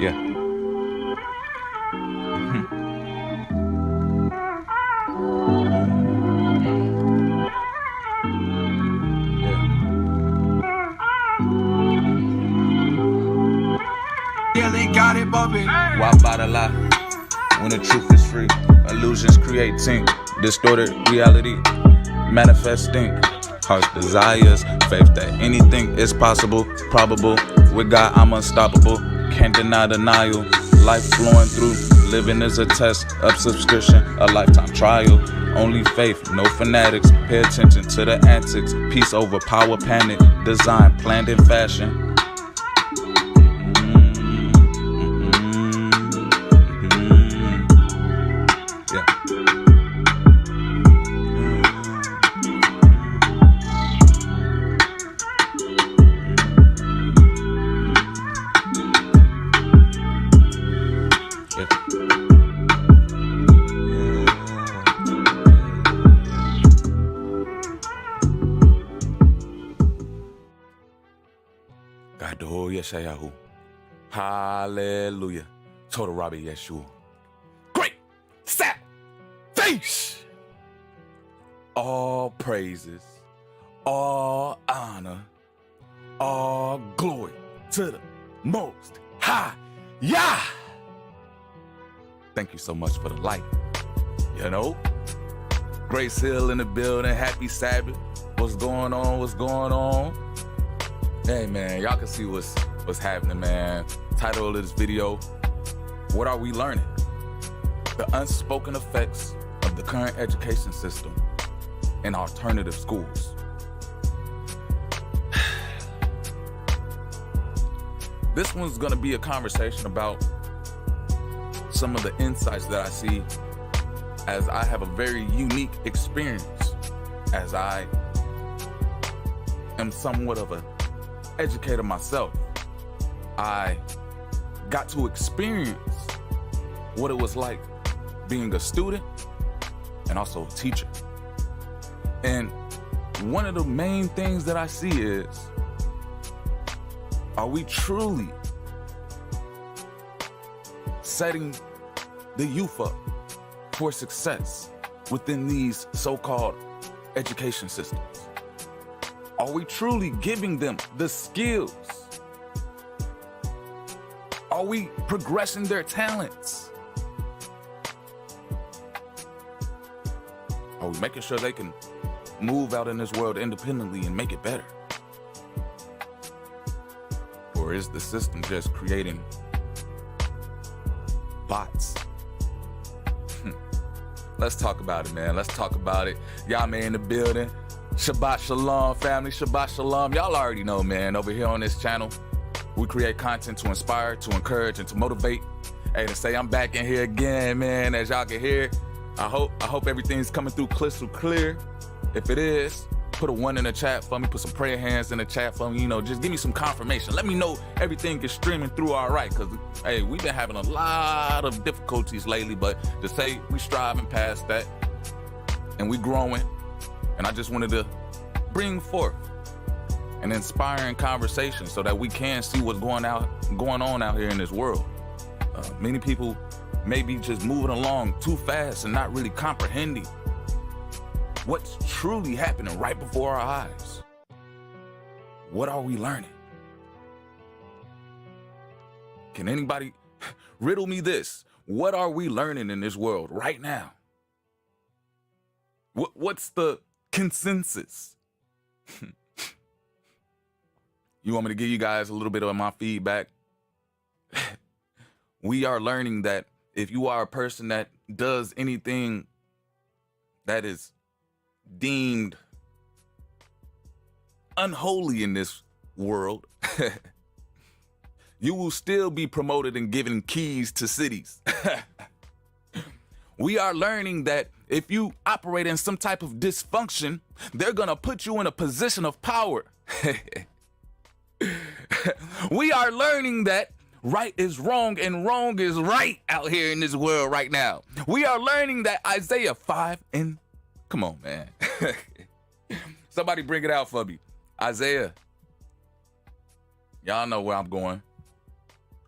Yeah. Yeah, they got it bumping. Why buy the lie when the truth is free? Illusions creating distorted reality, manifesting heart's desires, faith that anything is possible, probable. With God, I'm unstoppable. Can't deny denial. Life flowing through, living is a test of subscription, a lifetime trial. Only faith, no fanatics. Pay attention to the antics. Peace over power, panic. Design planned in fashion. Yeshayahu. Hallelujah. Total Rabbi Yeshua. Great salvation. All praises, all honor, all glory to the Most High. Yah. Thank you so much for the light. You know? Grace Hill in the building. Happy Sabbath. What's going on? What's going on? Hey man, y'all can see what's happening, man. Title of this video, what are we learning? The unspoken effects of the current education system in alternative schools. This one's gonna be a conversation about some of the insights that I see as I have a very unique experience, as I am somewhat of an educator myself. I got to experience what it was like being a student and also a teacher. And one of the main things that I see is, are we truly setting the youth up for success within these so-called education systems? Are we truly giving them the skills? Are we progressing their talents? Are we making sure they can move out in this world independently and make it better? Or is the system just creating bots? Let's talk about it, man. Let's talk about it. Y'all man in the building. Shabbat Shalom, family. Shabbat Shalom. Y'all already know, man, over here on this channel, we create content to inspire, to encourage, and to motivate. Hey, to say I'm back in here again, man, as y'all can hear. I hope everything's coming through crystal clear. If it is, put a 1 in the chat for me. Put some prayer hands in the chat for me. You know, just give me some confirmation. Let me know everything is streaming through all right. Because, hey, we've been having a lot of difficulties lately. But to say we striving past that and we growing. And I just wanted to bring forth an inspiring conversation so that we can see what's going on out here in this world. Many people may be just moving along too fast and not really comprehending what's truly happening right before our eyes. What are we learning? Can anybody riddle me this? What are we learning in this world right now? What's the consensus? You want me to give you guys a little bit of my feedback? We are learning that if you are a person that does anything that is deemed unholy in this world, you will still be promoted and given keys to cities. We are learning that if you operate in some type of dysfunction, they're gonna put you in a position of power. We are learning that right is wrong and wrong is right out here in this world right now. We are learning that Isaiah 5 and come on, man. Somebody bring it out for me. Isaiah. Y'all know where I'm going.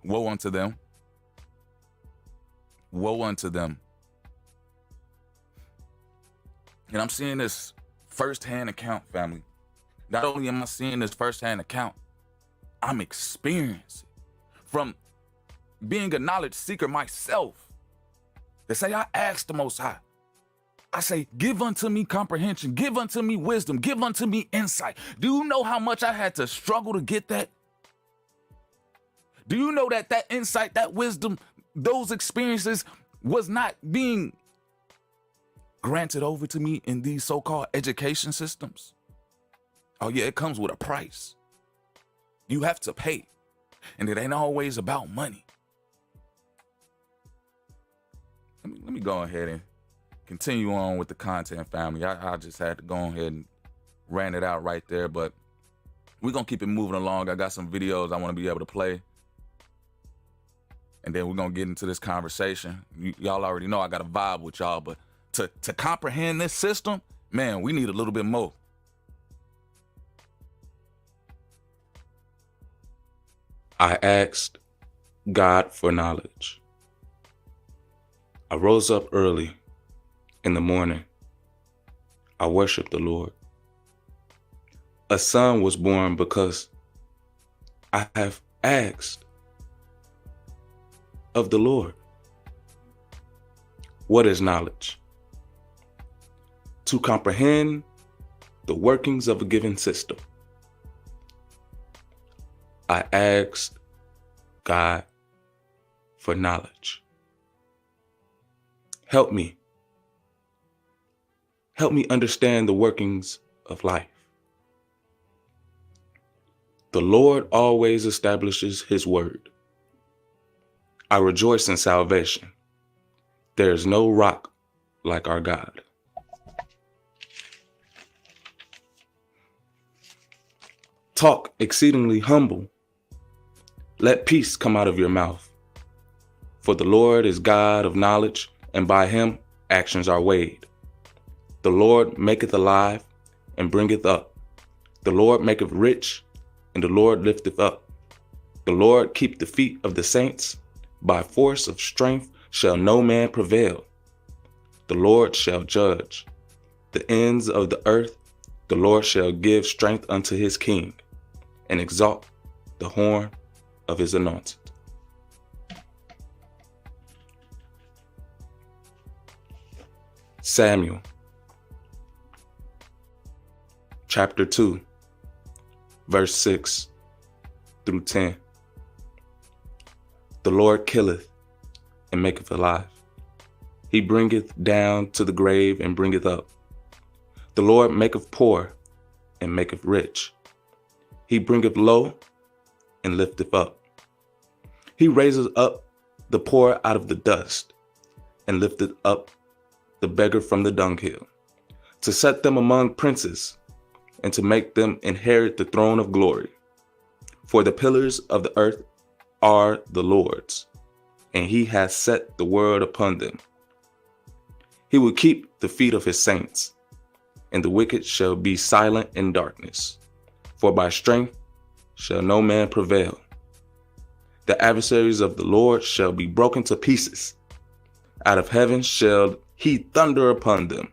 Woe unto them. Woe unto them. And I'm seeing this firsthand account, family. Not only am I seeing this firsthand account, I'm experiencing from being a knowledge seeker myself. They say, I ask the Most High. I say, give unto me comprehension, give unto me wisdom, give unto me insight. Do you know how much I had to struggle to get that? Do you know that that insight, that wisdom, those experiences was not being granted over to me in these so-called education systems? Oh yeah, it comes with a price. You have to pay. And it ain't always about money. Let me go ahead and continue on with the content, family. I just had to go ahead and ran it out right there, but we're going to keep it moving along. I got some videos I want to be able to play. And then we're going to get into this conversation. Y'all already know I got a vibe with y'all, but to comprehend this system, man, we need a little bit more. I asked God for knowledge. I rose up early in the morning. I worshiped the Lord. A son was born because I have asked of the Lord. What is knowledge? To comprehend the workings of a given system. I asked God for knowledge. Help me. Help me understand the workings of life. The Lord always establishes his word. I rejoice in salvation. There is no rock like our God. Talk exceedingly humble. Let peace come out of your mouth. For the Lord is God of knowledge, and by him actions are weighed. The Lord maketh alive and bringeth up. The Lord maketh rich, and the Lord lifteth up. The Lord keep the feet of the saints. By force of strength shall no man prevail. The Lord shall judge the ends of the earth. The Lord shall give strength unto his king, and exalt the horn of his anointed. Samuel, chapter 2, verse 6 through 10. The Lord killeth and maketh alive. He bringeth down to the grave and bringeth up. The Lord maketh poor and maketh rich. He bringeth low and lifteth up. He raiseth up the poor out of the dust and lifteth up the beggar from the dunghill, to set them among princes and to make them inherit the throne of glory. For the pillars of the earth are the Lord's, and he has set the word upon them. He will keep the feet of his saints, and the wicked shall be silent in darkness. For by strength shall no man prevail. The adversaries of the Lord shall be broken to pieces. Out of heaven shall he thunder upon them.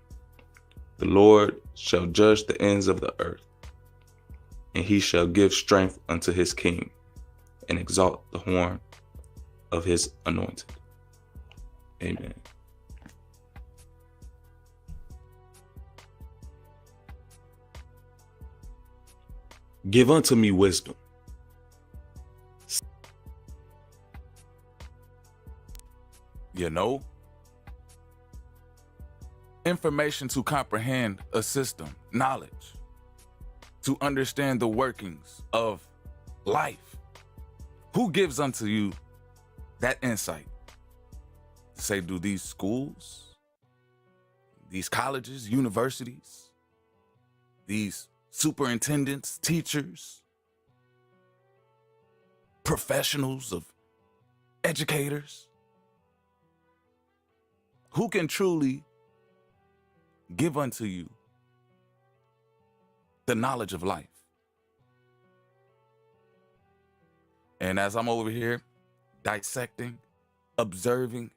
The Lord shall judge the ends of the earth, and he shall give strength unto his king, and exalt the horn of his anointed. Amen. Give unto me wisdom. You know, information to comprehend a system, knowledge, to understand the workings of life. Who gives unto you that insight? Say, do these schools, these colleges, universities, these superintendents, teachers, professionals of educators, who can truly give unto you the knowledge of life? And as I'm over here dissecting, observing,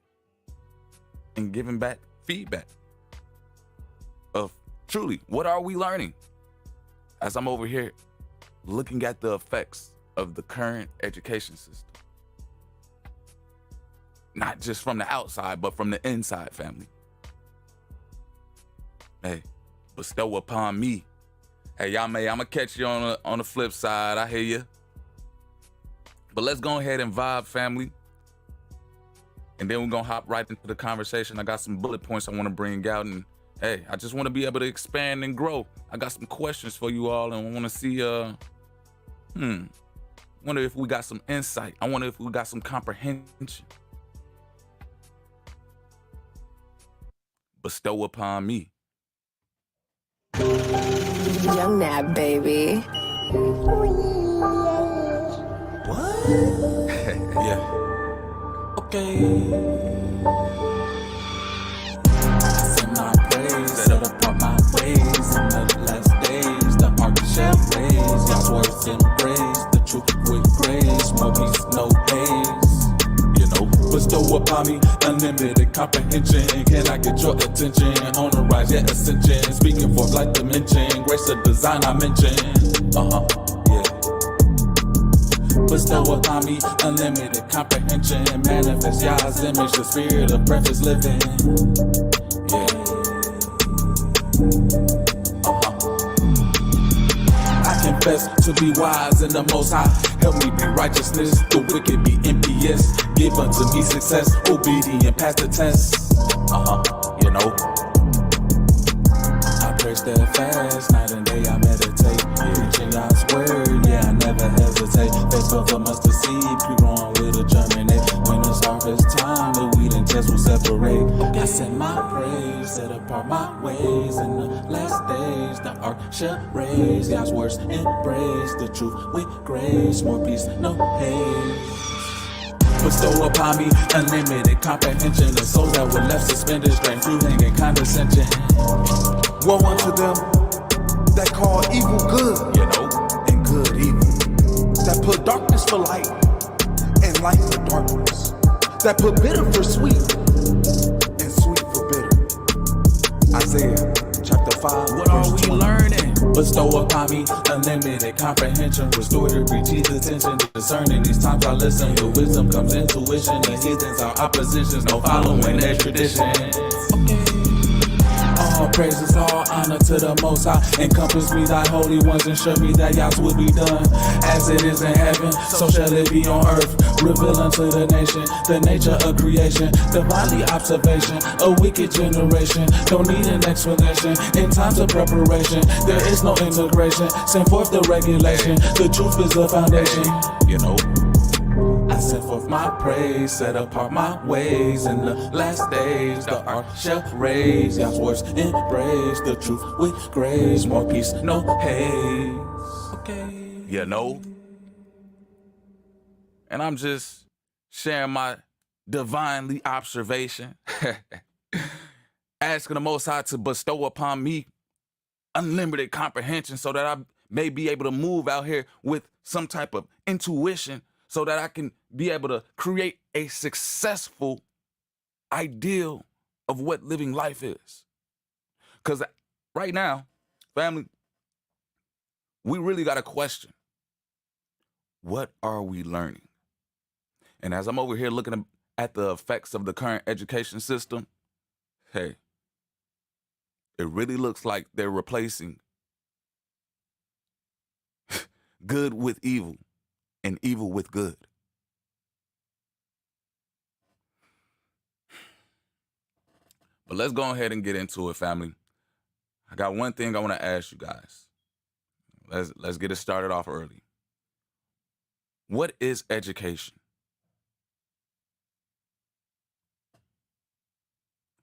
and giving back feedback of truly, what are we learning? As I'm over here looking at the effects of the current education system. Not just from the outside, but from the inside, family. Hey, bestow upon me. Hey, y'all, I'm gonna catch you on the flip side. I hear you. But let's go ahead and vibe, family. And then we're gonna hop right into the conversation. I got some bullet points I wanna bring out, and hey, I just wanna be able to expand and grow. I got some questions for you all, and I wanna see, wonder if we got some insight. I wonder if we got some comprehension. Bestow upon me. Young Nab, baby. What? Yeah. Okay. Sing my praise, set apart my ways. In the last days, the ark shall raise. God's words in praise, the truth with grace. More peace, no haze. You know, bestow upon me unlimited comprehension. Can I get your attention? On the rise, yet ascension. Speaking forth like dimension. Grace of design I mentioned. Yeah. Bestow upon me unlimited comprehension. Manifest Yah's image, the spirit of breath is living. Yeah. I confess to be wise in the Most High. Help me be righteousness, the wicked be impious. Give unto me success, obedient past the test. You know. I pray steadfast, night and day I meditate. Preaching God's word, yeah, I never hesitate. Faithful for mustard seed, keep growing with a germinate. When it's harvest time, the wheat and test will separate. I send my praise, set apart my ways. In the last days, the ark shall raise. God's words embrace, the truth with grace. More peace, no haze. Bestow upon me unlimited comprehension. The souls that were left suspended, strained through hanging condescension. Woe unto them that call evil good, You know. and good evil. That put darkness for light, and light for darkness. That put bitter for sweet, and sweet for bitter. Isaiah chapter 5. What are verse we 20. learning? Bestow upon me unlimited comprehension. Restore to reach attention. Discerning these times I listen. Your wisdom comes intuition. The heathens are oppositions. No following their tradition. All praises, all honor to the Most High. Encompass me, thy holy ones, ensure me that Yah's will be done. As it is in heaven, so shall it be on earth. Reveal unto the nation the nature of creation. Divinely observation, a wicked generation. Don't need an explanation. In times of preparation, there is no integration. Send forth the regulation. The truth is the foundation. You know. I send forth my praise, set apart my ways. In the last days, the ark shall raise. God's words embrace, the truth with grace. More peace, no haze. Okay. You know. And I'm just sharing my divinely observation, asking the Most High to bestow upon me unlimited comprehension so that I may be able to move out here with some type of intuition so that I can be able to create a successful ideal of what living life is. Because right now, family, we really got a question. What are we learning? And as I'm over here looking at the effects of the current education system, hey, it really looks like they're replacing good with evil and evil with good. But let's go ahead and get into it, family. I got one thing I want to ask you guys. Let's get it started off early. What is education?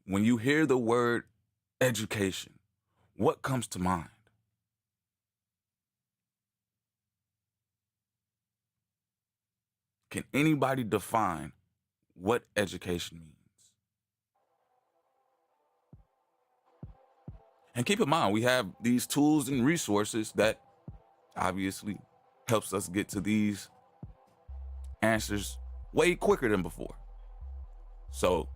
When you hear the word education, what comes to mind? Can anybody define what education means? And keep in mind, we have these tools and resources that obviously helps us get to these answers way quicker than before. So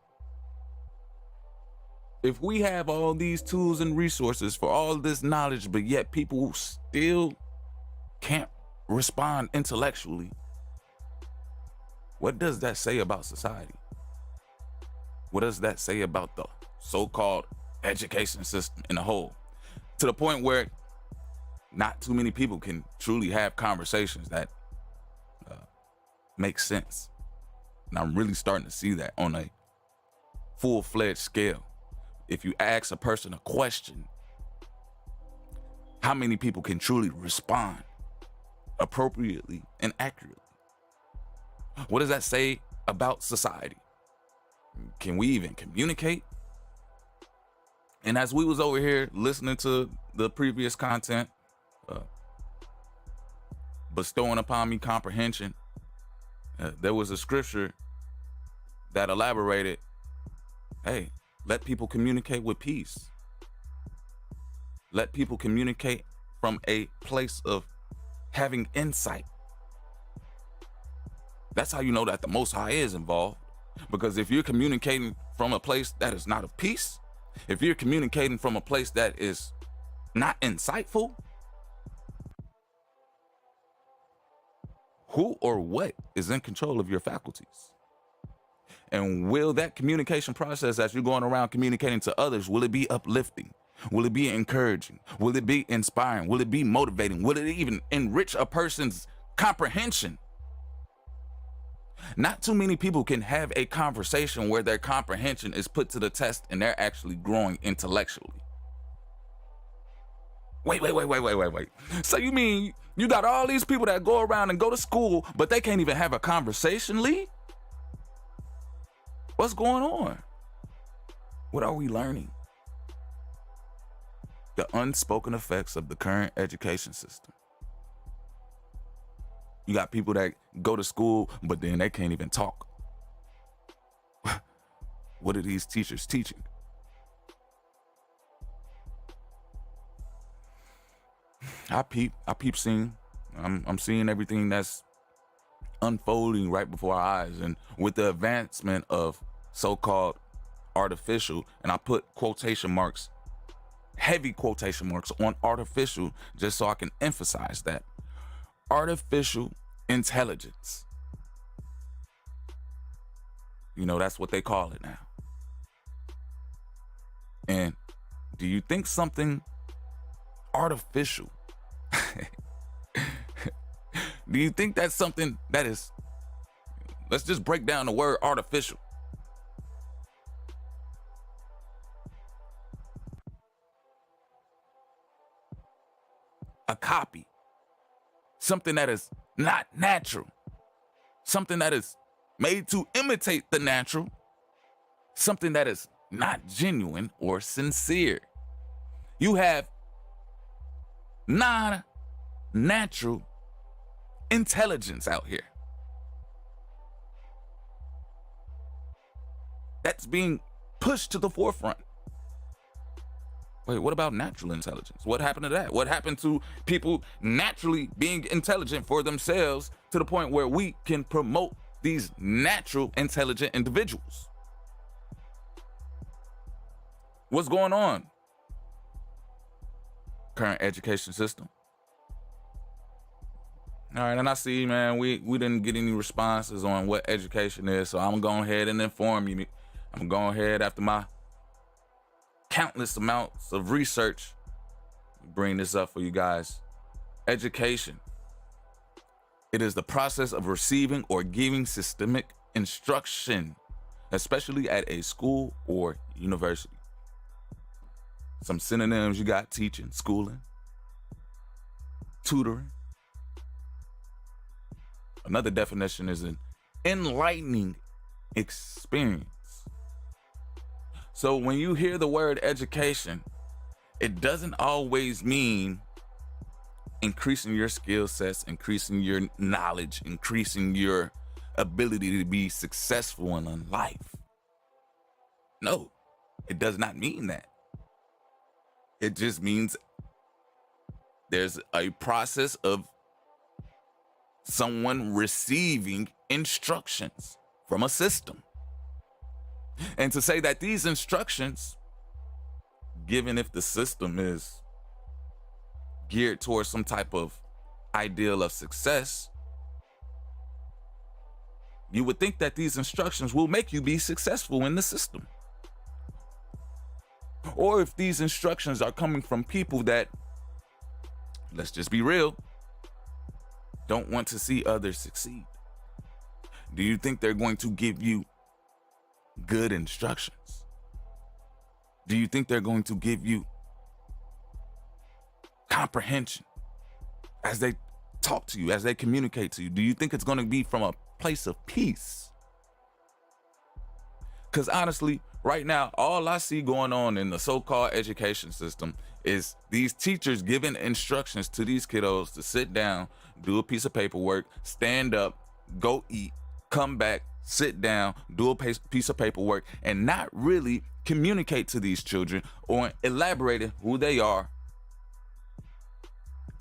If we have all these tools and resources for all this knowledge, but yet people still can't respond intellectually, what does that say about society? What does that say about the so-called education system in a whole? To the point where not too many people can truly have conversations that make sense. And I'm really starting to see that on a full-fledged scale. If you ask a person a question, how many people can truly respond appropriately and accurately? What does that say about society? Can we even communicate? And as we was over here listening to the previous content, bestowing upon me comprehension, there was a scripture that elaborated, hey, let people communicate with peace. Let people communicate from a place of having insight. That's how you know that the Most High is involved. Because if you're communicating from a place that is not of peace, if you're communicating from a place that is not insightful, who or what is in control of your faculties? And will that communication process, as you're going around communicating to others, will it be uplifting? Will it be encouraging? Will it be inspiring? Will it be motivating? Will it even enrich a person's comprehension? Not too many people can have a conversation where their comprehension is put to the test and they're actually growing intellectually. Wait. So you mean you got all these people that go around and go to school, but they can't even have a conversation, Lee? What's going on? What are we learning? The unspoken effects of the current education system. You got people that go to school, but then they can't even talk. What are these teachers teaching? I peep seeing. I'm seeing everything that's unfolding right before our eyes. And with the advancement of so-called artificial, and I put quotation marks, heavy quotation marks on artificial, just so I can emphasize that. Artificial intelligence. You know, that's what they call it now. And do you think something artificial, do you think that's something that is, let's just break down the word artificial. A copy. Something that is not natural. Something that is made to imitate the natural. Something that is not genuine or sincere. You have non-natural intelligence out here that's being pushed to the forefront. Wait, what about natural intelligence? What happened to that? What happened to people naturally being intelligent for themselves to the point where we can promote these natural intelligent individuals? What's going on? Current education system. All right, and I see, man, we didn't get any responses on what education is, so I'm going to go ahead and inform you. I'm going to go ahead after my countless amounts of research, bring this up for you guys. Education. It is the process of receiving or giving systemic instruction, especially at a school or university. Some synonyms you got: teaching, schooling, tutoring. Another definition is an enlightening experience. So when you hear the word education, it doesn't always mean increasing your skill sets, increasing your knowledge, increasing your ability to be successful in life. No, it does not mean that. It just means there's a process of someone receiving instructions from a system. And to say that these instructions given if the system is geared towards some type of ideal of success, you would think that these instructions will make you be successful in the system. Or if these instructions are coming from people that, let's just be real, don't want to see others succeed, do you think they're going to give you good instructions? Do you think they're going to give you comprehension as they talk to you, as they communicate to you? Do you think it's going to be from a place of peace? Because honestly, right now, all I see going on in the so-called education system is these teachers giving instructions to these kiddos to sit down, do a piece of paperwork, stand up, go eat, come back, sit down, do a piece of paperwork, and not really communicate to these children or elaborating who they are,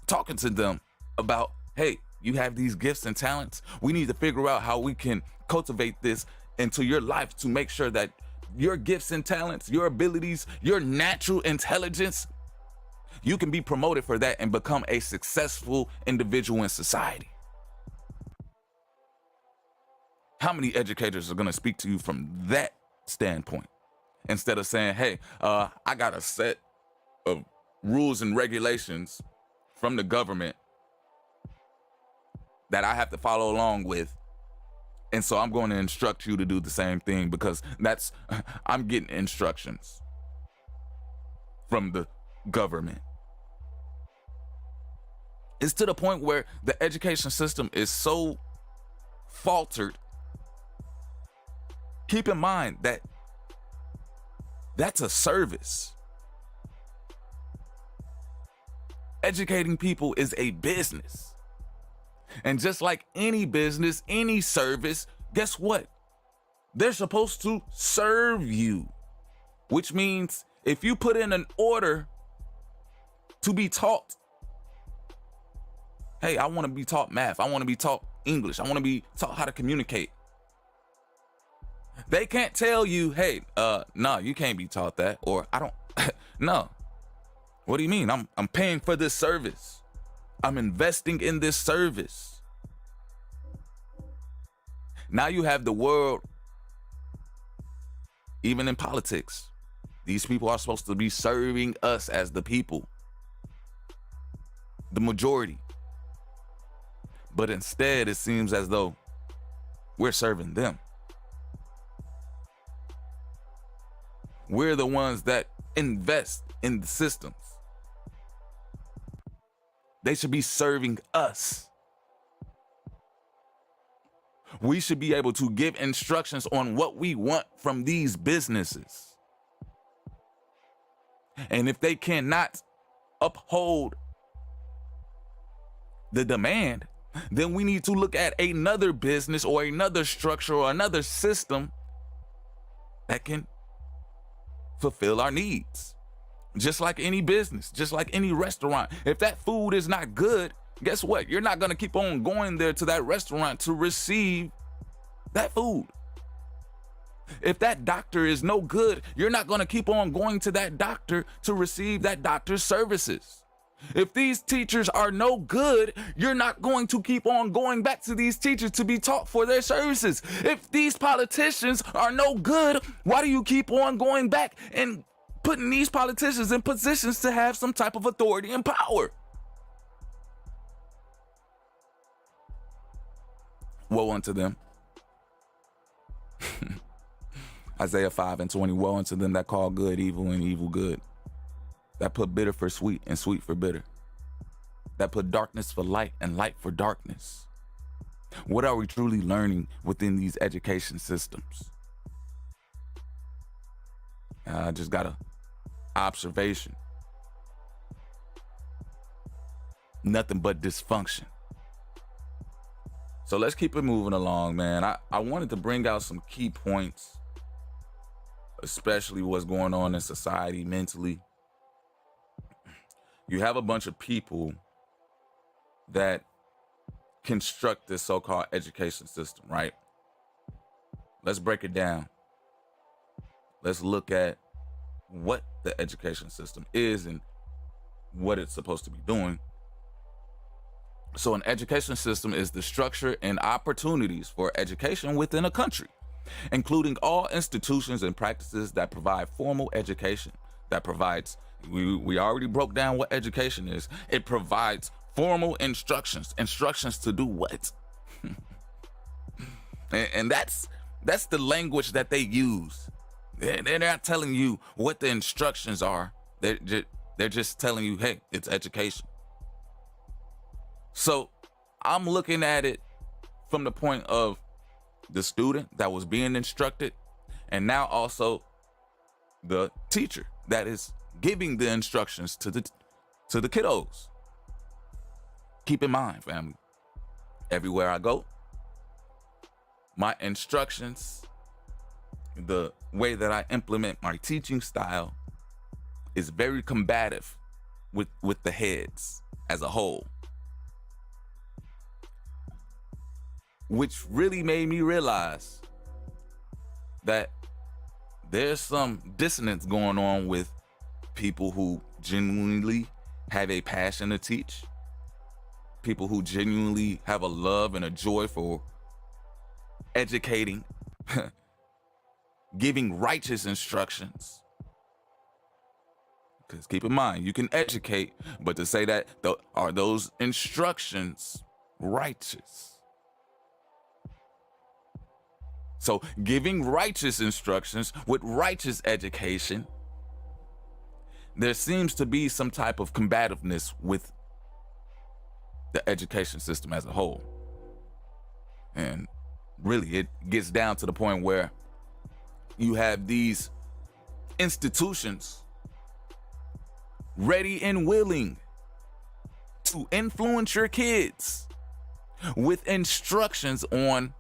talking to them about, hey, you have these gifts and talents. We need to figure out how we can cultivate this into your life to make sure that your gifts and talents, your abilities, your natural intelligence, you can be promoted for that and become a successful individual in society. How many educators are going to speak to you from that standpoint instead of saying, hey, I got a set of rules and regulations from the government that I have to follow along with, and so I'm going to instruct you to do the same thing because I'm getting instructions from the government. It's to the point where the education system is so faltered. Keep in mind that that's a service. Educating people is a business. And just like any business, any service, guess what? They're supposed to serve you, which means if you put in an order to be taught, hey, I want to be taught math, I want to be taught English, I want to be taught how to communicate. They can't tell you, hey, no, you can't be taught that, or I don't, no. What do you mean? I'm paying for this service. I'm investing in this service. Now you have the world, even in politics. These people are supposed to be serving us as the people, the majority. But instead, it seems as though we're serving them. We're the ones that invest in the systems. They should be serving us. We should be able to give instructions on what we want from these businesses. And if they cannot uphold the demand, then we need to look at another business or another structure or another system that can fulfill our needs. Just like any business, just like any restaurant. If that food is not good, guess what? You're not going to keep on going there to that restaurant to receive that food. If that doctor is no good, you're not going to keep on going to that doctor to receive that doctor's services. If these teachers are no good, you're not going to keep on going back to these teachers to be taught for their services. If these politicians are no good, why do you keep on going back and putting these politicians in positions to have some type of authority and power? Woe unto them. Isaiah 5:20, woe unto them that call good evil and evil good, that put bitter for sweet and sweet for bitter, that put darkness for light and light for darkness. What are we truly learning within these education systems? I just got an observation. Nothing but dysfunction. So let's keep it moving along, man. I wanted to bring out some key points, especially what's going on in society mentally. You have a bunch of people that construct this so-called education system, right? Let's break it down. Let's look at what the education system is and what it's supposed to be doing. So an education system is the structure and opportunities for education within a country, including all institutions and practices that provide formal education, that provides, we already broke down what education is. It provides formal instructions to do what? and that's the language that they use. They're not telling you what the instructions are. They're just telling you, hey, it's education. So I'm looking at it from the point of the student that was being instructed, and now also the teacher that is giving the instructions to the kiddos. Keep in mind, family, everywhere I go, my instructions, the way that I implement my teaching style is very combative with the heads as a whole. Which really made me realize that there's some dissonance going on with people who genuinely have a passion to teach, people who genuinely have a love and a joy for educating, giving righteous instructions. Because keep in mind, you can educate, but to say that, are those instructions righteous? So giving righteous instructions with righteous education, there seems to be some type of combativeness with the education system as a whole. And really, it gets down to the point where you have these institutions ready and willing to influence your kids with instructions on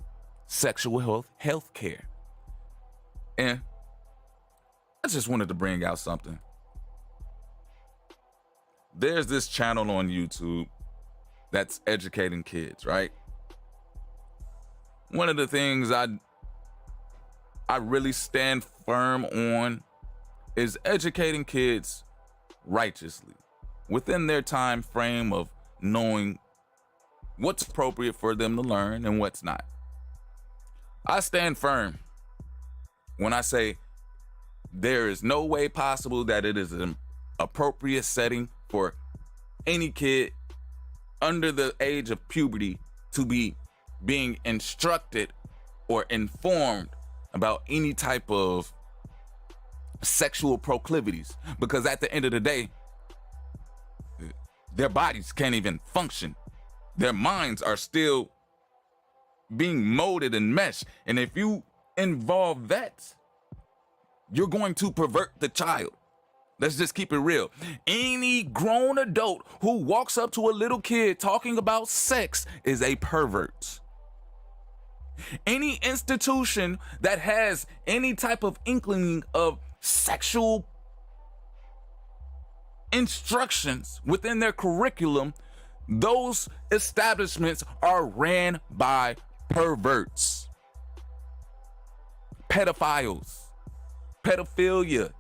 sexual health care. And I just wanted to bring out something. There's this channel on YouTube that's educating kids, right? One of the things I really stand firm on is educating kids righteously within their time frame of knowing what's appropriate for them to learn and what's not. I stand firm when I say there is no way possible that it is an appropriate setting for any kid under the age of puberty to be being instructed or informed about any type of sexual proclivities, because at the end of the day, their bodies can't even function. Their minds are still being molded and meshed. And if you involve that, you're going to pervert the child. Let's just keep it real. Any grown adult who walks up to a little kid talking about sex is a pervert. Any institution that has any type of inkling of sexual instructions within their curriculum, those establishments are ran by perverts, pedophiles. Pedophilia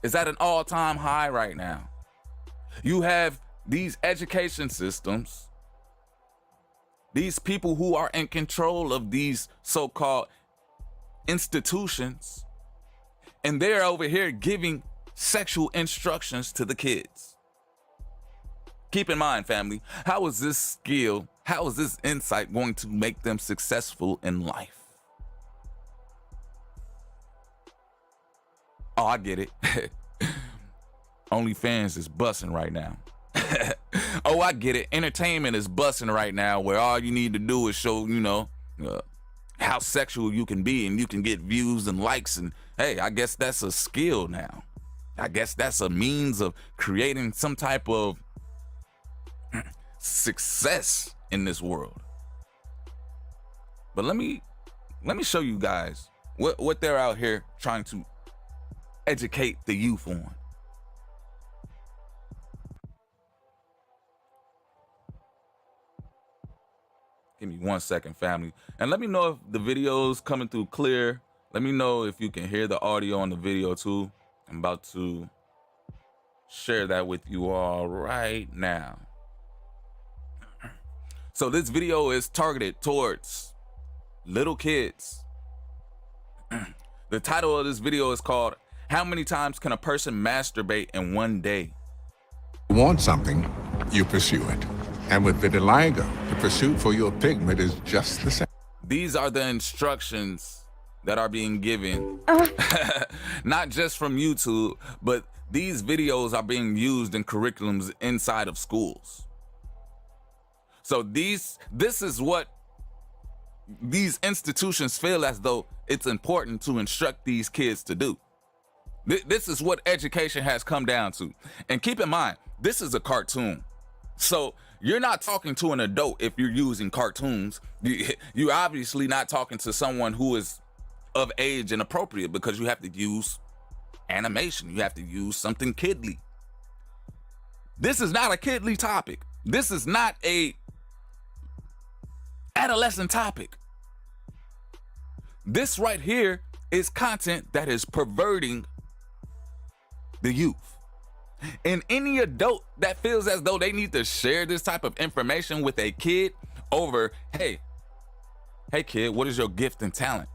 is at an all-time high right now. You have these education systems, these people who are in control of these so-called institutions, and they're over here giving sexual instructions to the kids. Keep in mind, family, how is this skill, how is this insight going to make them successful in life? Oh, I get it. OnlyFans is busting right now. Oh, I get it. Entertainment is busting right now, where all you need to do is show, how sexual you can be, and you can get views and likes. And hey, I guess that's a skill now. I guess that's a means of creating some type of success in this world. But let me show you guys what they're out here trying to educate the youth on. Give me 1 second, family. And let me know if the video's coming through clear. Let me know if you can hear the audio on the video too. I'm about to share that with you all right now. So this video is targeted towards little kids. The title of this video is called, "How many times can a person masturbate in one day?" Want something, you pursue it. And with vitiligo, the pursuit for your pigment is just the same. These are the instructions that are being given, not just from YouTube, but these videos are being used in curriculums inside of schools. So this is what these institutions feel as though it's important to instruct these kids to do. This is what education has come down to. And keep in mind, this is a cartoon. So you're not talking to an adult if you're using cartoons. You're obviously not talking to someone who is of age and appropriate, because you have to use animation. You have to use something kidly. This is not a kidly topic. This is not a adolescent topic. This right here is content that is perverting the youth. And any adult that feels as though they need to share this type of information with a kid over, hey kid, what is your gift and talent?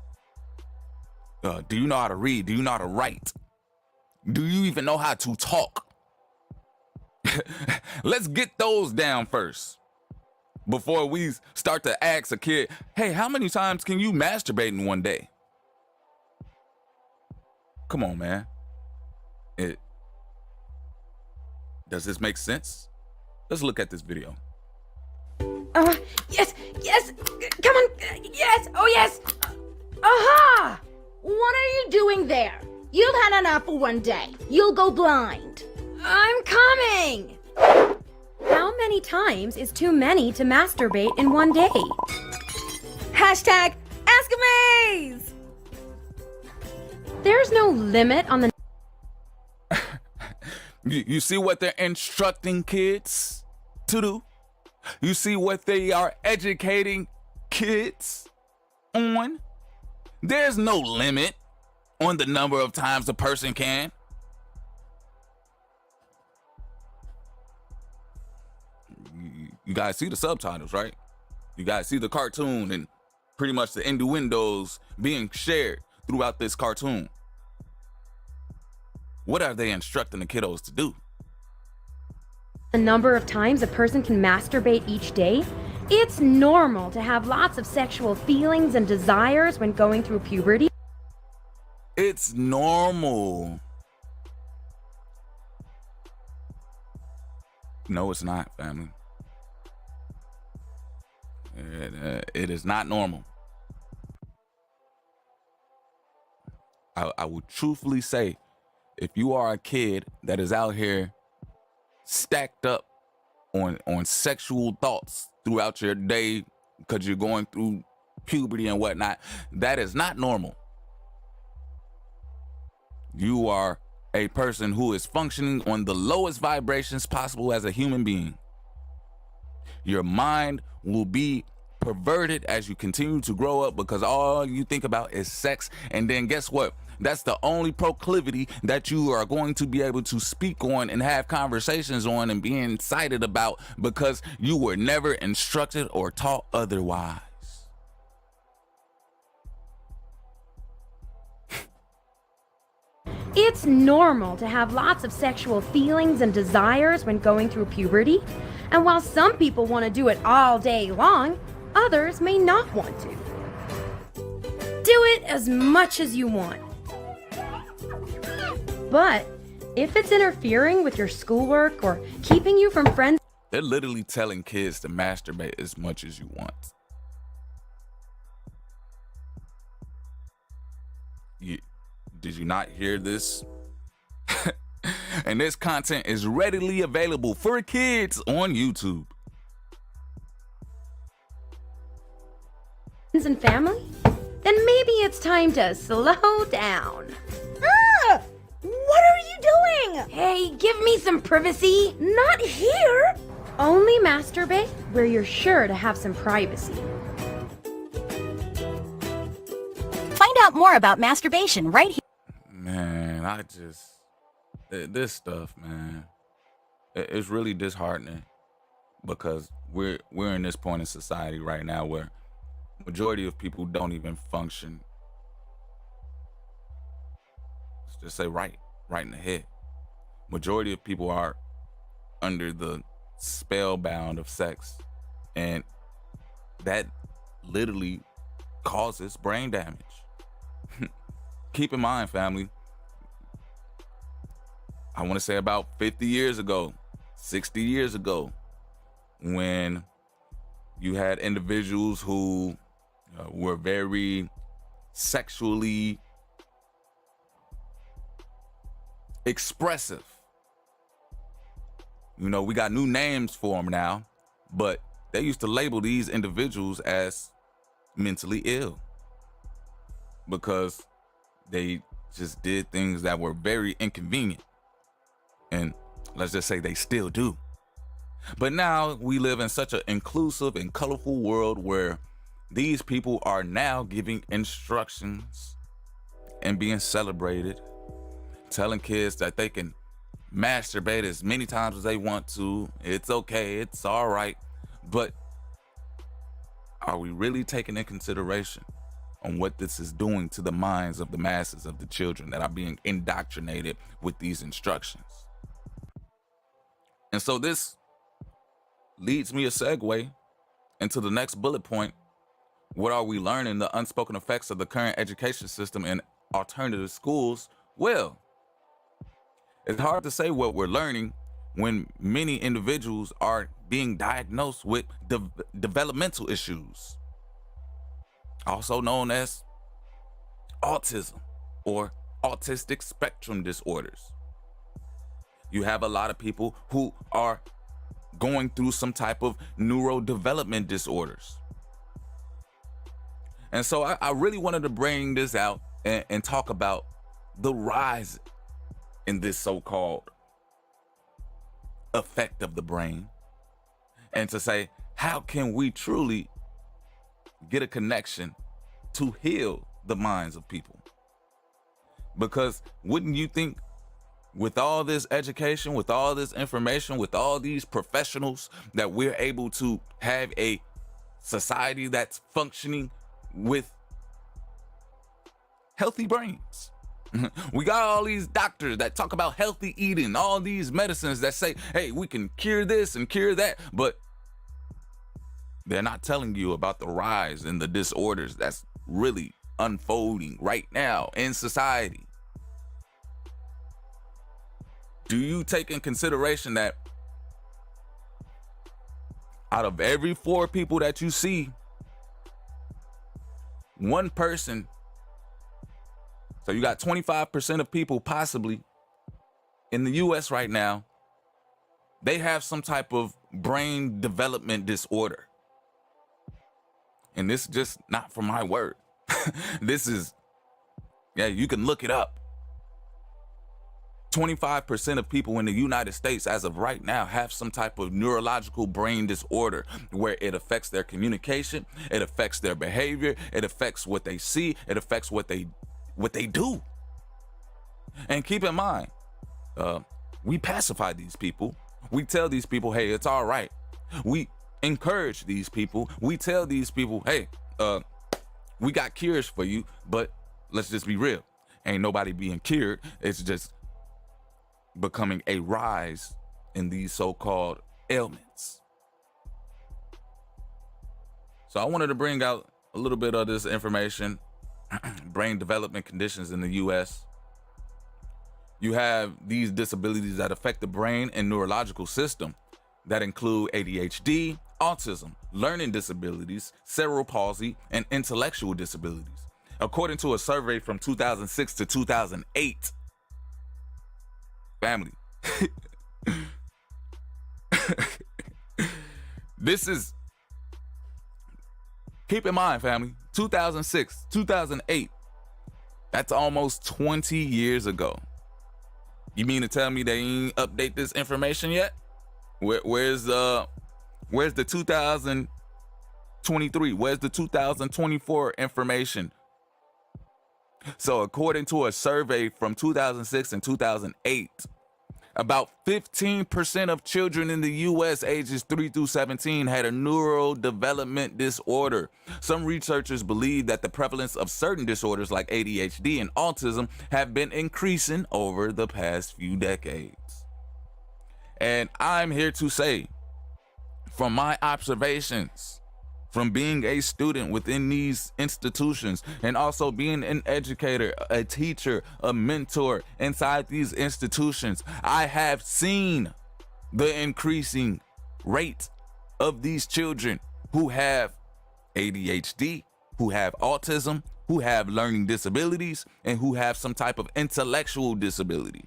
Do you know how to read? Do you know how to write? Do you even know how to talk? Let's get those down first before we start to ask a kid, hey, how many times can you masturbate in one day? Come on, man. Does this make sense? Let's look at this video. Yes, come on, yes, oh yes. Aha! What are you doing there? You've had enough for one day. You'll go blind. I'm coming! How many times is too many to masturbate in one day? Hashtag Ask-A-Maze! There's no limit on the You see what they're instructing kids to do? You see what they are educating kids on? There's no limit on the number of times a person can. You guys see the subtitles, right? You guys see the cartoon and pretty much the innuendos being shared throughout this cartoon. What are they instructing the kiddos to do? number of times a person can masturbate each day. It's normal to have lots of sexual feelings and desires when going through puberty. It's normal. No, it's not, family. It is not normal. I would truthfully say, if you are a kid that is out here stacked up on sexual thoughts throughout your day because you're going through puberty and whatnot, that is not normal. You are a person who is functioning on the lowest vibrations possible as a human being. Your mind will be perverted as you continue to grow up because all you think about is sex. And then guess what? That's the only proclivity that you are going to be able to speak on and have conversations on and be excited about because you were never instructed or taught otherwise. It's normal to have lots of sexual feelings and desires when going through puberty. And while some people want to do it all day long, others may not want to. Do it as much as you want. But if it's interfering with your schoolwork or keeping you from friends, they're literally telling kids to masturbate as much as you want. Did you not hear this? And this content is readily available for kids on YouTube. and family, then maybe it's time to slow down. Ah! What are you doing? Hey, give me some privacy. Not here! Only masturbate where you're sure to have some privacy. Find out more about masturbation right here. Man, This stuff, man, it's really disheartening because we're in this point in society right now where majority of people don't even function. Let's just say right in the head. Majority of people are under the spellbound of sex, and that literally causes brain damage. Keep in mind, family, I want to say about 50 years ago, 60 years ago, when you had individuals who were very sexually expressive. You know, we got new names for them now, but they used to label these individuals as mentally ill because they just did things that were very inconvenient. And let's just say they still do. But now we live in such an inclusive and colorful world where these people are now giving instructions and being celebrated, telling kids that they can masturbate as many times as they want to. It's okay, it's all right. But are we really taking into consideration on what this is doing to the minds of the masses of the children that are being indoctrinated with these instructions? And so this leads me a segue into the next bullet point. What are we learning? The unspoken effects of the current education system in alternative schools. Well, it's hard to say what we're learning when many individuals are being diagnosed with developmental issues, also known as autism or autistic spectrum disorders. You have a lot of people who are going through some type of neurodevelopment disorders. And so I really wanted to bring this out and talk about the rise in this so-called effect of the brain, and to say, how can we truly get a connection to heal the minds of people? Because wouldn't you think, with all this education, with all this information, with all these professionals, that we're able to have a society that's functioning with healthy brains? We got all these doctors that talk about healthy eating, all these medicines that say, hey, we can cure this and cure that, but they're not telling you about the rise in the disorders that's really unfolding right now in society. Do you take in consideration that out of every 4 people that you see, one person, so you got 25% of people possibly in the US right now, they have some type of brain development disorder. And this is just not from my word. This is, yeah, you can look it up. 25% of people in the United States as of right now have some type of neurological brain disorder where it affects their communication, it affects their behavior, it affects what they see, it affects what they do. And keep in mind, we pacify these people. We tell these people, hey, it's all right. We encourage these people. We tell these people, hey, we got cures for you, but let's just be real. Ain't nobody being cured. It's just becoming a rise in these so-called ailments. So I wanted to bring out a little bit of this information. Brain development conditions in the US. You have these disabilities that affect the brain and neurological system that include ADHD, autism, learning disabilities, cerebral palsy, and intellectual disabilities. According to a survey from 2006 to 2008, family, this is, keep in mind, family, 2006, 2008, that's almost 20 years ago. You mean to tell me they ain't update this information yet? Where's the 2023? Where's the 2024 information? So according to a survey from 2006 and 2008, About 15% of children in the US ages 3 through 17 had a neurodevelopment disorder. Some researchers believe that the prevalence of certain disorders like ADHD and autism have been increasing over the past few decades. And I'm here to say, from my observations, from being a student within these institutions and also being an educator, a teacher, a mentor inside these institutions, I have seen the increasing rate of these children who have ADHD, who have autism, who have learning disabilities, and who have some type of intellectual disability.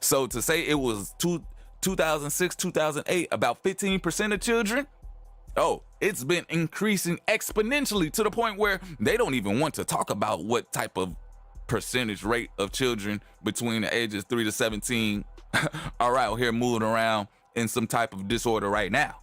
So to say it was 2006, 2008, about 15% of children, it's been increasing exponentially to the point where they don't even want to talk about what type of percentage rate of children between the ages 3 to 17 are out here moving around in some type of disorder right now.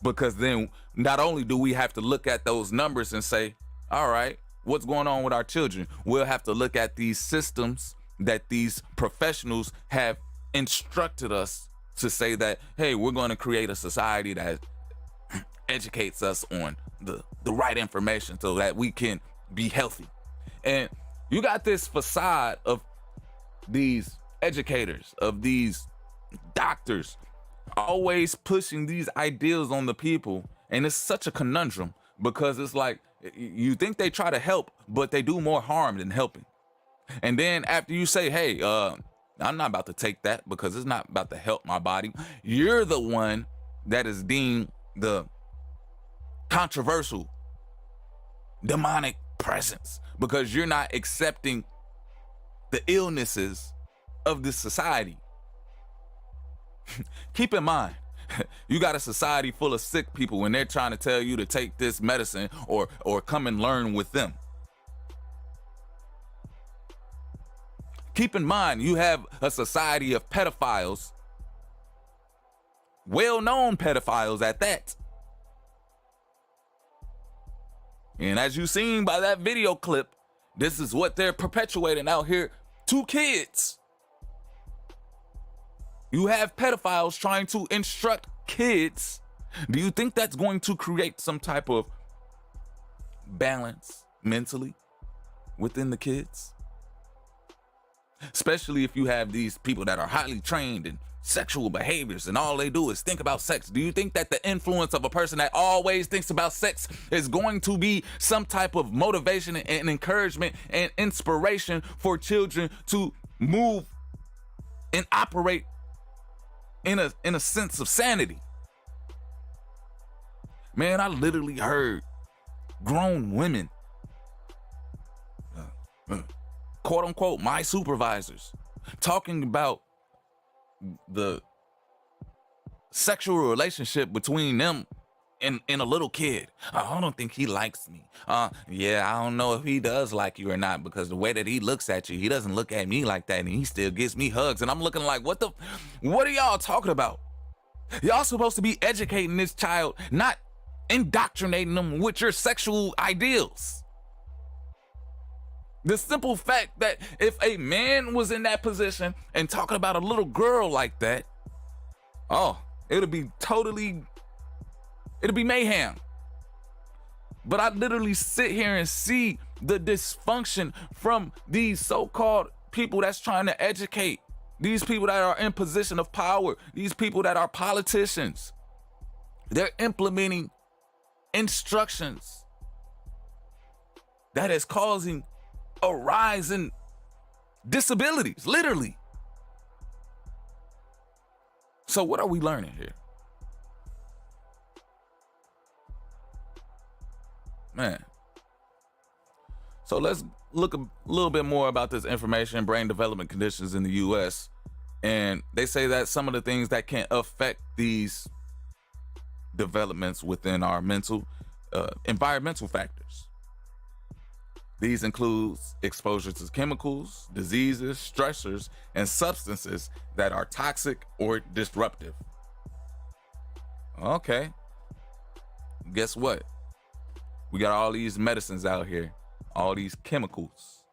Because then not only do we have to look at those numbers and say, all right, what's going on with our children? We'll have to look at these systems that these professionals have instructed us to say that, hey, we're going to create a society that educates us on the right information so that we can be healthy. And you got this facade of these educators, of these doctors, always pushing these ideals on the people. And it's such a conundrum because it's like, you think they try to help, but they do more harm than helping. And then after you say, hey, I'm not about to take that because it's not about to help my body, you're the one that is deemed the controversial demonic presence because you're not accepting the illnesses of this society. Keep in mind, you got a society full of sick people when they're trying to tell you to take this medicine or come and learn with them. Keep in mind, you have a society of pedophiles, well-known pedophiles at that. And as you've seen by that video clip, this is what they're perpetuating out here to kids. You have pedophiles trying to instruct kids. Do you think that's going to create some type of balance mentally within the kids? Especially if you have these people that are highly trained in sexual behaviors and all they do is think about sex. Do you think that the influence of a person that always thinks about sex is going to be some type of motivation and encouragement and inspiration for children to move and operate in a sense of sanity? Man, I literally heard grown women, quote unquote, my supervisors, talking about the sexual relationship between them and a little kid. I don't think he likes me. Yeah, I don't know if he does like you or not because the way that he looks at you, he doesn't look at me like that and he still gives me hugs. And I'm looking like, what are y'all talking about? Y'all supposed to be educating this child, not indoctrinating them with your sexual ideals. The simple fact that if a man was in that position and talking about a little girl like that, it'd be mayhem. But I literally sit here and see the dysfunction from these so-called people that's trying to educate, these people that are in position of power, these people that are politicians. They're implementing instructions that is causing a rise in disabilities, literally. So what are we learning here? Man. So let's look a little bit more about this information, brain development conditions in the US. And they say that some of the things that can affect these developments within our mental, environmental factors. These include exposure to chemicals, diseases, stressors, and substances that are toxic or disruptive. Okay. Guess what? We got all these medicines out here, all these chemicals,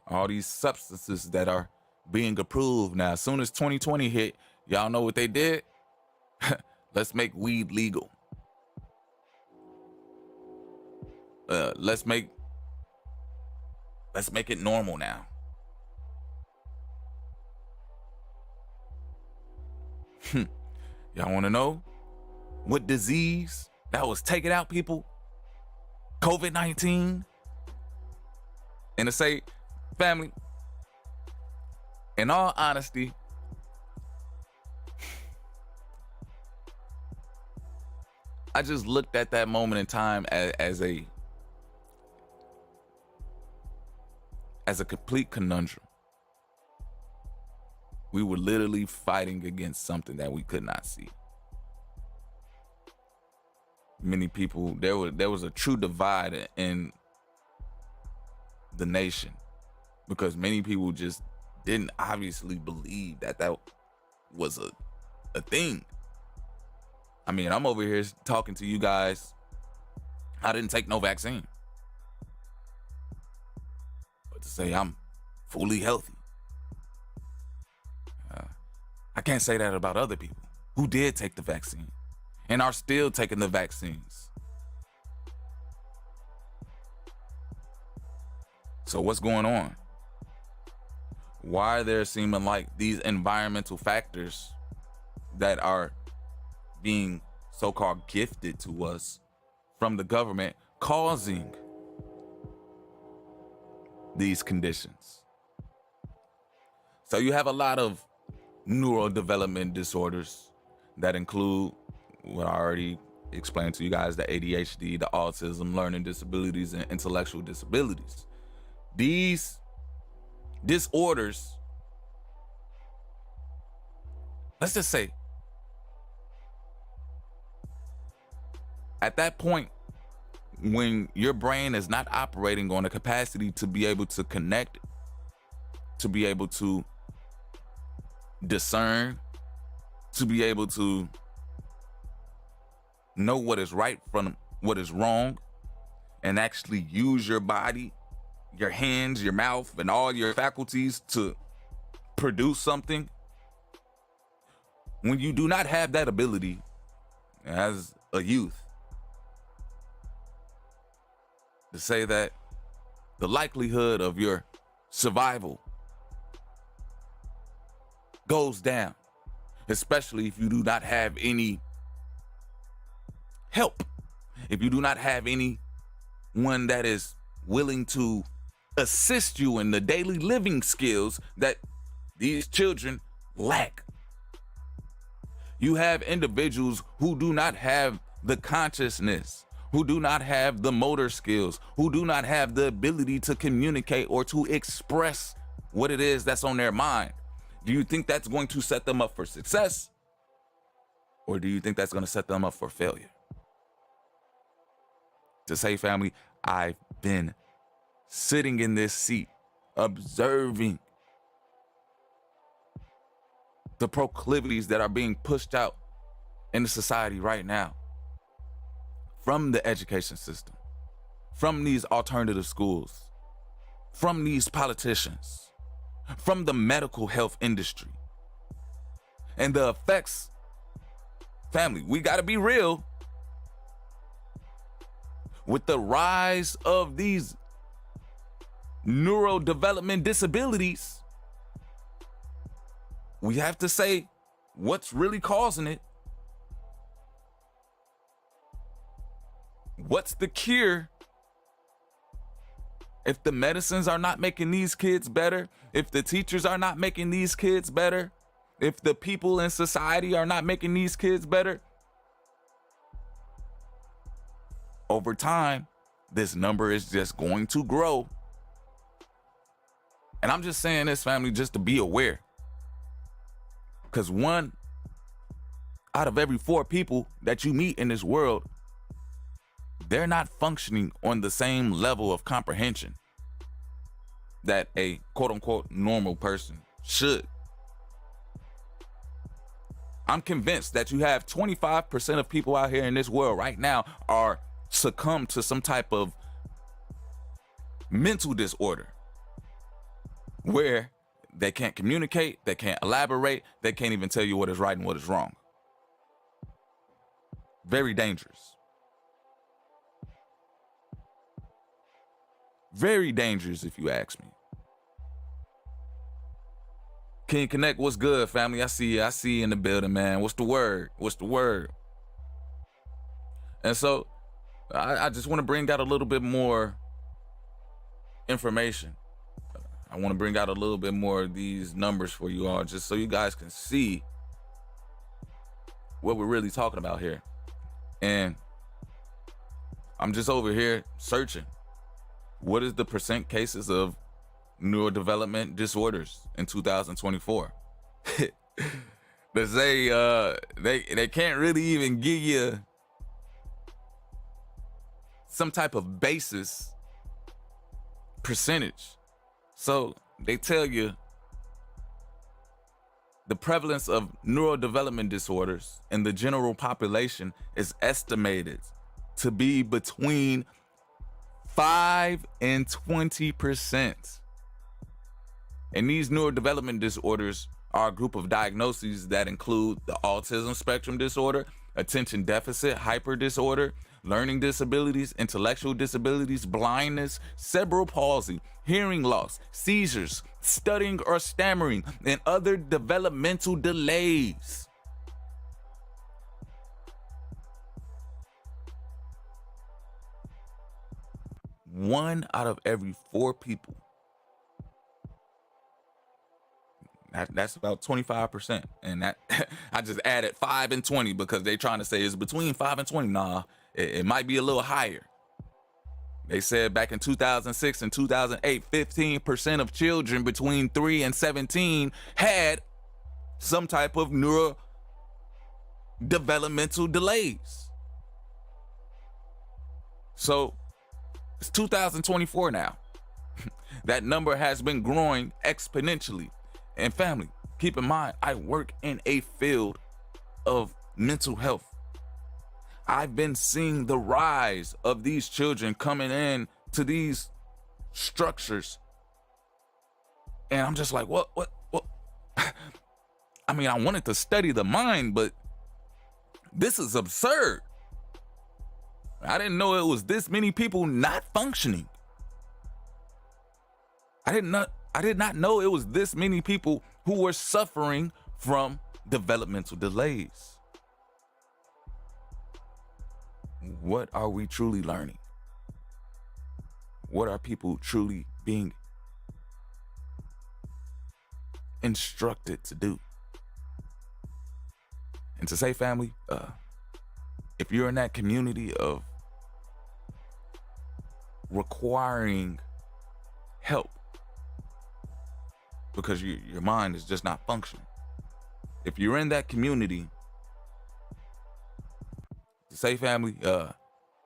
all these substances that are being approved. Now, as soon as 2020 hit, y'all know what they did? Let's make weed legal. Let's make it normal now. Y'all want to know what disease that was taking out people? COVID-19. And to say, family, in all honesty, I just looked at that moment in time as a complete conundrum. We were literally fighting against something that we could not see. Many people, there was a true divide in the nation because many people just didn't obviously believe that was a thing. I mean, I'm over here talking to you guys. I didn't take no vaccine. But to say I'm fully healthy, I can't say that about other people who did take the vaccine and are still taking the vaccines. So what's going on? Why are there seeming like these environmental factors that are being so-called gifted to us from the government causing these conditions? So you have a lot of neurodevelopment disorders that include what I already explained to you guys, the ADHD, the autism, learning disabilities, and intellectual disabilities. These disorders, let's just say, at that point, when your brain is not operating on a capacity to be able to connect, to be able to discern, to be able to know what is right from what is wrong, and actually use your body, your hands, your mouth, and all your faculties to produce something. When you do not have that ability as a youth, to say that the likelihood of your survival goes down, especially if you do not have any help, if you do not have anyone that is willing to assist you in the daily living skills that these children lack. You have individuals who do not have the consciousness, who do not have the motor skills, who do not have the ability to communicate or to express what it is that's on their mind. Do you think that's going to set them up for success? Or do you think that's going to set them up for failure? To say, family, I've been sitting in this seat, observing the proclivities that are being pushed out in the society right now from the education system, from these alternative schools, from these politicians, from the medical health industry, and the effects. Family, we got to be real. With the rise of these neurodevelopment disabilities, we have to say what's really causing it. What's the cure? If the medicines are not making these kids better, if the teachers are not making these kids better, if the people in society are not making these kids better, over time, this number is just going to grow. And I'm just saying this, family, just to be aware. Because 1 out of every 4 people that you meet in this world, they're not functioning on the same level of comprehension that a quote unquote normal person should. I'm convinced that you have 25% of people out here in this world right now are succumb to some type of mental disorder where They can't communicate. They can't elaborate. They can't even tell you what is right and what is wrong. Very dangerous. Very dangerous, if you ask me. Can you connect? What's good, family? I see you in the building, man. What's the word? And so I just want to bring out a little bit more information. I want to bring out a little bit more of these numbers for you all, just so you guys can see what we're really talking about here. And I'm just over here searching. What is the percent cases of neurodevelopment disorders in 2024? They say they can't really even give you some type of basis percentage. So they tell you the prevalence of neurodevelopment disorders in the general population is estimated to be between 5 and 20%. And these neurodevelopment disorders are a group of diagnoses that include the autism spectrum disorder, attention deficit hyper disorder, learning disabilities, intellectual disabilities, blindness, cerebral palsy, hearing loss, seizures, stuttering or stammering, and other developmental delays. One out of every 4 people. That's about 25%. And that I just added 5 and 20 because they're trying to say it's between 5 and 20. Nah, it might be a little higher. They said back in 2006 and 2008, 15% of children between 3 and 17 had some type of neurodevelopmental delays. So it's 2024 now. That number has been growing exponentially. And family, keep in mind, I work in a field of mental health. I've been seeing the rise of these children coming in to these structures. And I'm just like, what? I mean, I wanted to study the mind, but this is absurd. I didn't know it was this many people not functioning. I did not know it was this many people who were suffering from developmental delays. What are we truly learning? What are people truly being instructed to do? And to say, family, if you're in that community of requiring help because your mind is just not functioning, if you're in that community, to say, family,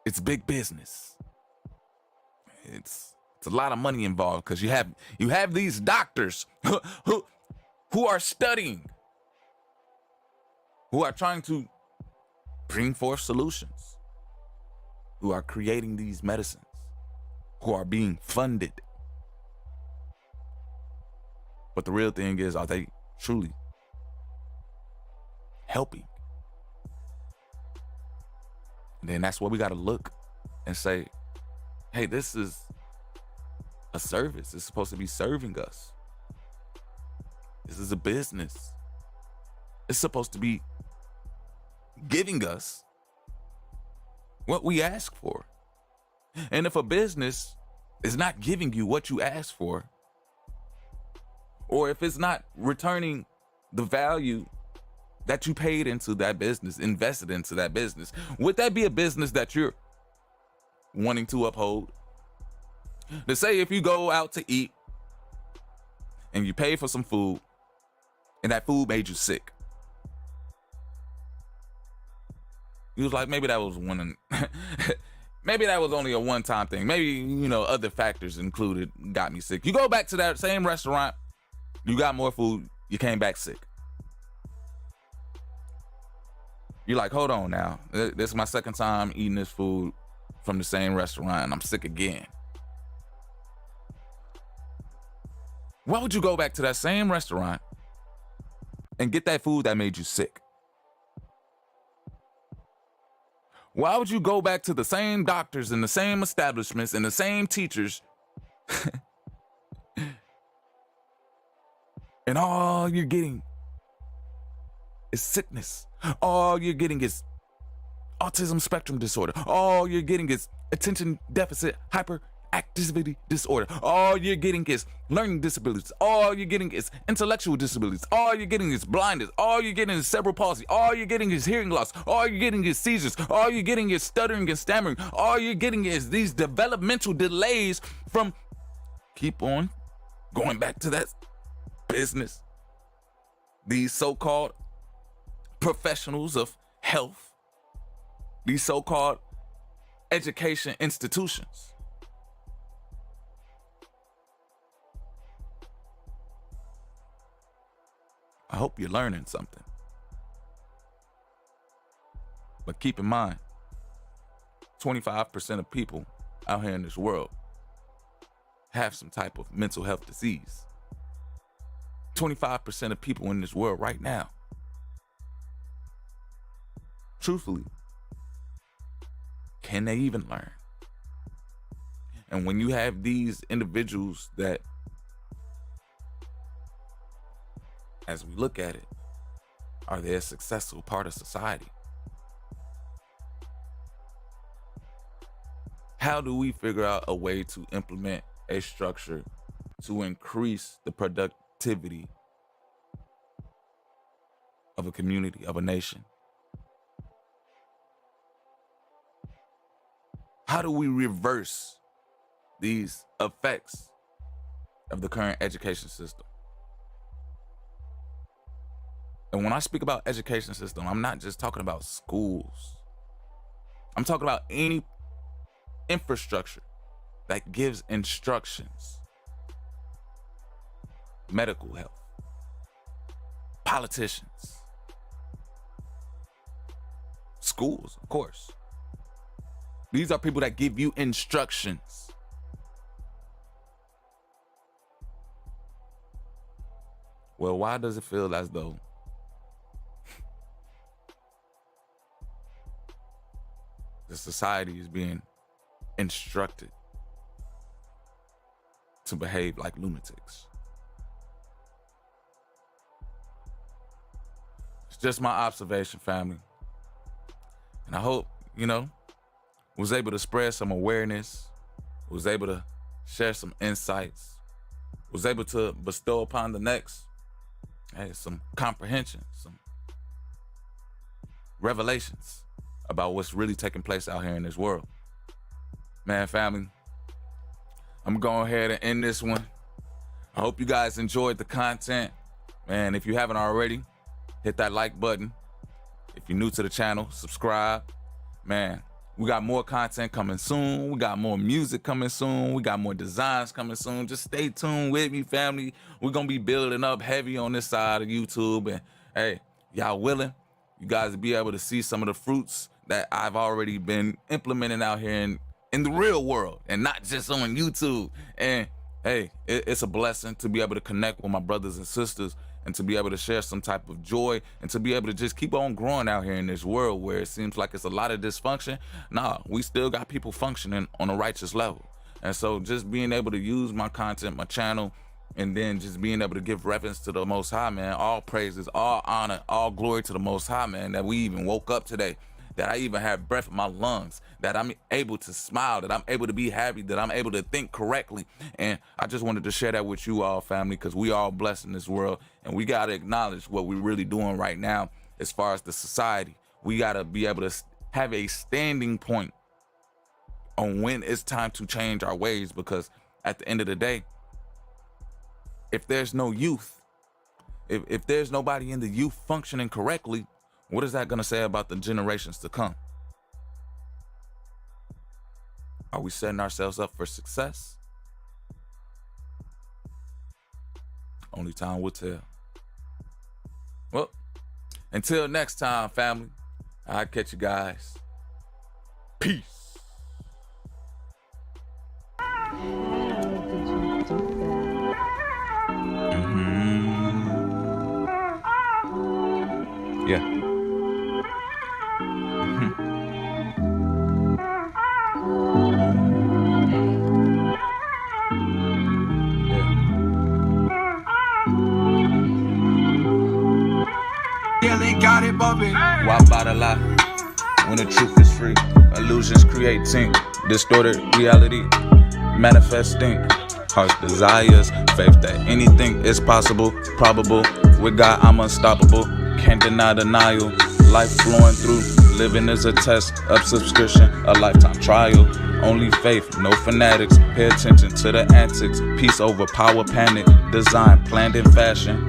it's big business. It's a lot of money involved because you have these doctors who are studying, who are trying to bring forth solutions, who are creating these medicines, who are being funded. But the real thing is, are they truly helping? And then that's where we got to look and say, hey, this is a service. It's supposed to be serving us. This is a business. It's supposed to be giving us what we ask for. And if a business is not giving you what you ask for, or if it's not returning the value that you paid into that business, invested into that business, would that be a business that you're wanting to uphold? To say if you go out to eat and you pay for some food and that food made you sick, you was like, maybe that was maybe that was only a one-time thing. Maybe, other factors included got me sick. You go back to that same restaurant, you got more food, you came back sick. You're like, hold on now. This is my second time eating this food from the same restaurant and I'm sick again. Why would you go back to that same restaurant and get that food that made you sick? Why would you go back to the same doctors and the same establishments and the same teachers and all you're getting is sickness? All you're getting is autism spectrum disorder. All you're getting is attention deficit hyperactivity disorder. All you're getting is learning disabilities. All you're getting is intellectual disabilities. All you're getting is blindness. All you're getting is cerebral palsy. All you're getting is hearing loss. All you're getting is seizures. All you're getting is stuttering and stammering. All you're getting is these developmental delays from, keep on going back to that business, these so-called professionals of health, these so-called education institutions. I hope you're learning something. But keep in mind, 25% of people out here in this world have some type of mental health disease. 25% of people in this world right now, truthfully, can they even learn? And when you have these individuals that, as we look at it, are they a successful part of society? How do we figure out a way to implement a structure to increase the productivity of a community, of a nation? How do we reverse these effects of the current education system? And when I speak about education system, I'm not just talking about schools. I'm talking about any infrastructure that gives instructions. Medical health, politicians, schools, of course. These are people that give you instructions. Well, why does it feel as though the society is being instructed to behave like lunatics? It's just my observation, family. And I hope, was able to spread some awareness, was able to share some insights, was able to bestow upon the next, some comprehension, some revelations about what's really taking place out here in this world. Man, family, I'm going ahead and end this one. I hope you guys enjoyed the content. Man, if you haven't already, hit that like button. If you're new to the channel, subscribe. Man, we got more content coming soon. We got more music coming soon. We got more designs coming soon. Just stay tuned with me, family. We're going to be building up heavy on this side of YouTube. And hey, y'all willing? You guys will be able to see some of the fruits that I've already been implementing out here in the real world and not just on YouTube. And hey, it's a blessing to be able to connect with my brothers and sisters and to be able to share some type of joy and to be able to just keep on growing out here in this world where it seems like it's a lot of dysfunction. Nah, we still got people functioning on a righteous level. And so just being able to use my content, my channel, and then just being able to give reverence to the Most High, man. All praises, all honor, all glory to the Most High, man, that we even woke up today, that I even have breath in my lungs, that I'm able to smile, that I'm able to be happy, that I'm able to think correctly. And I just wanted to share that with you all, family, because we all blessed in this world, and we got to acknowledge what we're really doing right now as far as the society. We got to be able to have a standing point on when it's time to change our ways, because at the end of the day, if there's no youth, if there's nobody in the youth functioning correctly, what is that going to say about the generations to come? Are we setting ourselves up for success? Only time will tell. Well, until next time, family, I'll catch you guys. Peace. How did you do that? Why by the lie when the truth is free? Illusions creating distorted reality, manifesting heart's desires, faith that anything is possible, probable. With God, I'm unstoppable. Can't deny denial. Life flowing through. Living is a test of subscription, a lifetime trial. Only faith, no fanatics. Pay attention to the antics. Peace over power, panic. Design planned in fashion.